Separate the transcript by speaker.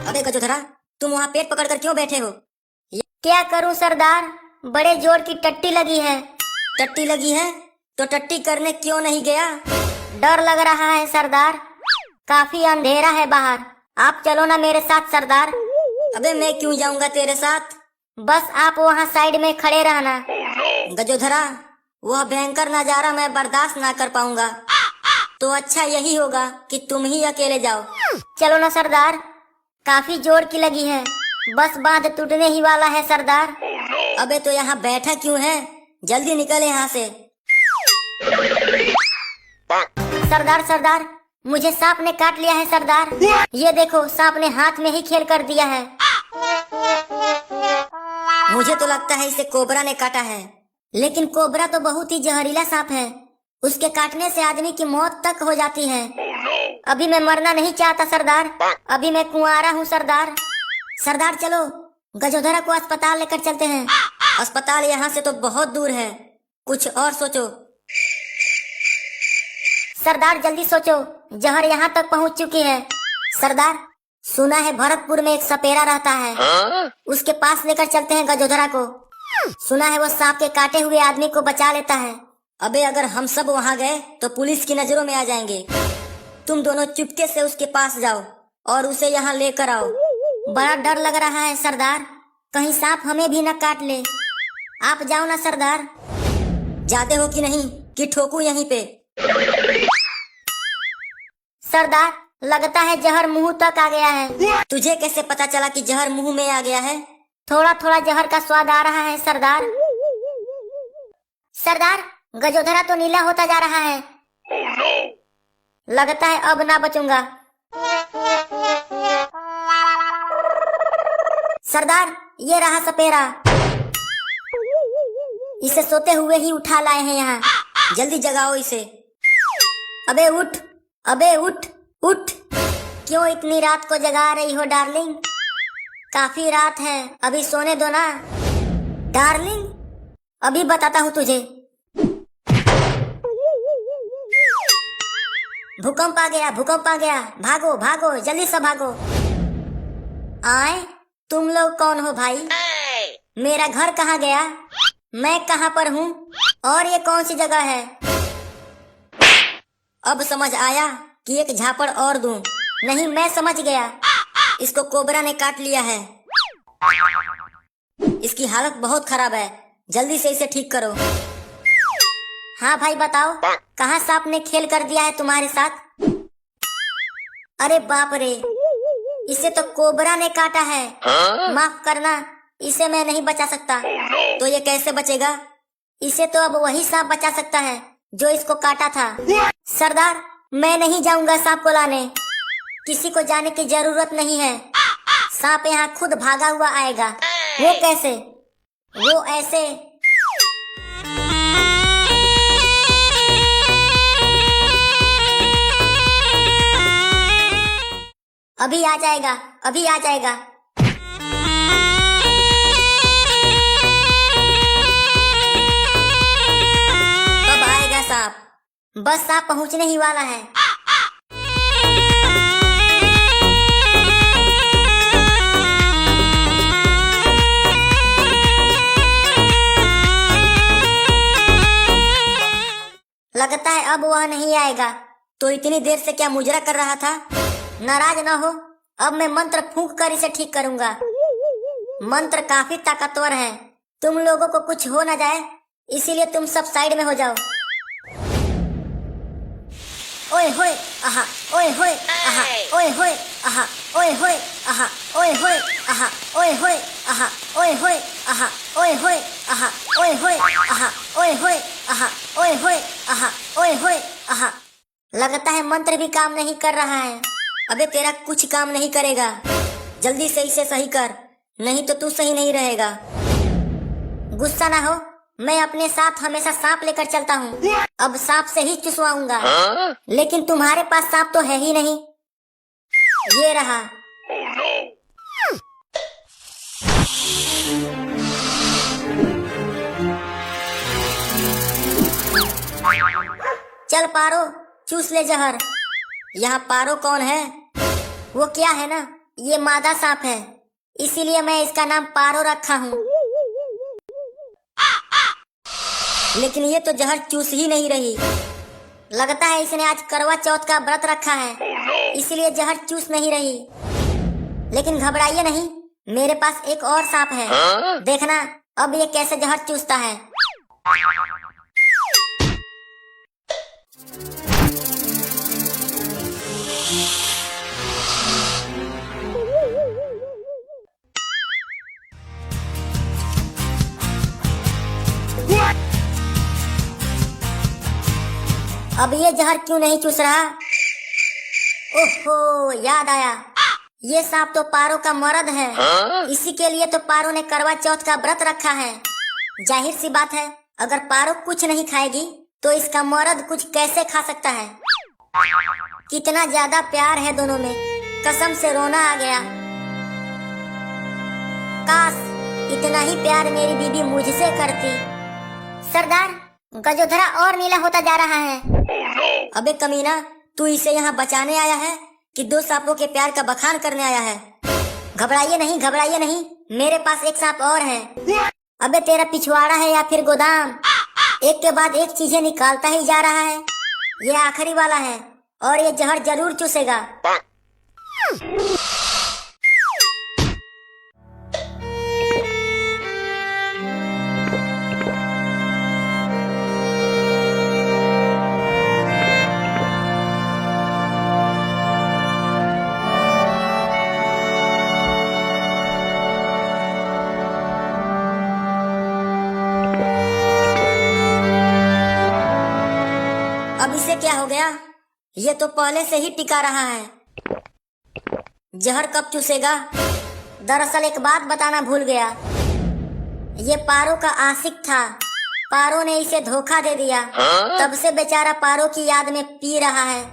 Speaker 1: अबे गजोधरा, तुम वहाँ पेट पकड़ कर क्यों बैठे हो?
Speaker 2: क्या करूं सरदार, बड़े जोर की टट्टी लगी है।
Speaker 1: टट्टी लगी है तो टट्टी करने क्यों नहीं गया?
Speaker 2: डर लग रहा है सरदार, काफी अंधेरा है बाहर। आप चलो ना मेरे साथ सरदार।
Speaker 1: अबे मैं क्यों जाऊंगा तेरे साथ?
Speaker 2: बस आप वहाँ साइड में खड़े रहना।
Speaker 1: गजोधरा, वह भयंकर नजारा मैं बर्दाश्त ना कर पाऊंगा, तो अच्छा यही होगा कि तुम ही अकेले जाओ।
Speaker 2: चलो ना सरदार, काफी जोर की लगी है, बस बांध टूटने ही वाला है सरदार।
Speaker 1: अबे तो यहाँ बैठा क्यों है? जल्दी निकल यहाँ से।
Speaker 2: सरदार सरदार, मुझे सांप ने काट लिया है सरदार। ये देखो, सांप ने हाथ में ही खेल कर दिया है।
Speaker 1: मुझे तो लगता है इसे कोबरा ने काटा है।
Speaker 2: लेकिन कोबरा तो बहुत ही जहरीला सांप है, उसके काटने से आदमी की मौत तक हो जाती है। अभी मैं मरना नहीं चाहता सरदार, अभी मैं कुंवारा हूँ सरदार।
Speaker 1: सरदार चलो, गजोधरा को अस्पताल लेकर चलते हैं। अस्पताल यहाँ से तो बहुत दूर है, कुछ और सोचो।
Speaker 2: सरदार जल्दी सोचो, जहर यहाँ तक पहुँच चुकी है।
Speaker 1: सरदार, सुना है भरतपुर में एक सपेरा रहता है, उसके पास लेकर चलते हैं गजोधरा को। सुना है वो सांप के काटे हुए आदमी को बचा लेता है। अबे अगर हम सब वहाँ गए तो पुलिस की नजरों में आ जाएंगे। तुम दोनों चुपके से उसके पास जाओ और उसे यहाँ लेकर आओ।
Speaker 2: बड़ा डर लग रहा है सरदार, कहीं सांप हमें भी न काट ले। आप जाओ ना सरदार।
Speaker 1: जाते हो कि नहीं कि ठोकू यहीं पे?
Speaker 2: सरदार, लगता है जहर मुंह तक आ गया है।
Speaker 1: तुझे कैसे पता चला कि जहर मुंह में आ गया है?
Speaker 2: थोड़ा थोड़ा जहर का स्वाद आ रहा है सरदार। सरदार, गजोधरा तो नीला होता जा रहा है। लगता है अब ना बचूंगा।
Speaker 1: सरदार, ये रहा सपेरा, इसे सोते हुए ही उठा लाए हैं यहाँ। जल्दी जगाओ इसे। अबे उठ, अबे उठ उठ। क्यों इतनी रात को जगा रही हो डार्लिंग? काफी रात है, अभी सोने दो ना। डार्लिंग, अभी बताता हूँ तुझे। भूकंप आ गया, भूकंप आ गया। भागो भागो, जल्दी से भागो। आए, तुम लोग कौन हो भाई? मेरा घर कहाँ गया? मैं कहाँ पर हूँ? और ये कौन सी जगह है? अब समझ आया कि एक झापड़ और दूं। नहीं, मैं समझ गया, इसको कोबरा ने काट लिया है। इसकी हालत बहुत खराब है, जल्दी से इसे ठीक करो।
Speaker 2: हाँ भाई बताओ, कहाँ सांप ने खेल कर दिया है तुम्हारे साथ?
Speaker 1: अरे बाप रे, इसे तो कोबरा ने काटा है। माफ करना, इसे मैं नहीं बचा सकता। तो ये कैसे बचेगा? इसे तो अब वही सांप बचा सकता है जो इसको काटा था। सरदार, मैं नहीं जाऊंगा सांप को लाने, किसी को जाने की जरूरत नहीं है। सांप यहाँ खुद भागा हुआ आएगा। वो कैसे? वो ऐसे। अभी आ जाएगा, अभी आ जाएगा। अब आएगा सांप, बस सांप पहुंचने ही वाला है। लगता है अब वह नहीं आएगा। तो इतनी देर से क्या मुजरा कर रहा था? नाराज ना हो, अब मैं मंत्र फूंक कर इसे ठीक करूंगा। मंत्र काफी ताकतवर है, तुम लोगों को कुछ हो ना जाए, इसीलिए तुम सब साइड में हो जाओ। ओए होए आहा, ओए होए आहा, ओए होए आहा, ओए होए आहा, ओए होए आहा, ओए होए आहा, ओए होए आहा, ओए होए आहा, ओए होए आहा, ओए होए आहा, ओए होए आहा, ओए होए आहा। लगता है मंत्र भी काम नहीं कर रहा है। अबे तेरा कुछ काम नहीं करेगा, जल्दी से इसे सही कर, नहीं तो तू सही नहीं रहेगा। गुस्सा ना हो, मैं अपने साथ हमेशा सांप लेकर चलता हूँ। अब सांप से ही चुसवाऊंगा। लेकिन तुम्हारे पास सांप तो है ही नहीं। ये रहा। चल पारो, चूस ले जहर। यहाँ पारो कौन है? वो क्या है ना,
Speaker 2: ये मादा सांप है, इसीलिए मैं इसका नाम पारो रखा हूँ। लेकिन ये तो जहर चूस ही नहीं रही। लगता है इसने आज करवा चौथ का व्रत रखा है, इसीलिए जहर चूस नहीं रही। लेकिन घबराइए नहीं, मेरे पास एक और सांप है। देखना अब ये कैसे जहर चूसता है। अब ये जहर क्यों नहीं चूस रहा? ओहो, याद आया, ये सांप तो पारो का मर्द है। इसी के लिए तो पारो ने करवा चौथ का व्रत रखा है। जाहिर सी बात है, अगर पारो कुछ नहीं खाएगी तो इसका मर्द कुछ कैसे खा सकता है। कितना ज्यादा प्यार है दोनों में, कसम से रोना आ गया। काश इतना ही प्यार मेरी बीबी मुझसे करती। सरदार, गजोधरा और नीला होता जा रहा है। अबे कमीना, तू इसे यहाँ बचाने आया है कि दो सांपों के प्यार का बखान करने आया है? घबराइए नहीं, घबराइए नहीं, मेरे पास एक सांप और है। अबे तेरा पिछवाड़ा है या फिर गोदाम? एक के बाद एक चीजें निकालता ही जा रहा है। ये आखिरी वाला है और ये जहर जरूर चूसेगा। अब इसे क्या हो गया? ये तो पहले से ही टिका रहा है। जहर कब चूसेगा? दरअसल एक बात बताना भूल गया, ये पारो का आशिक था। पारो ने इसे धोखा दे दिया, तब से बेचारा पारो की याद में पी रहा है।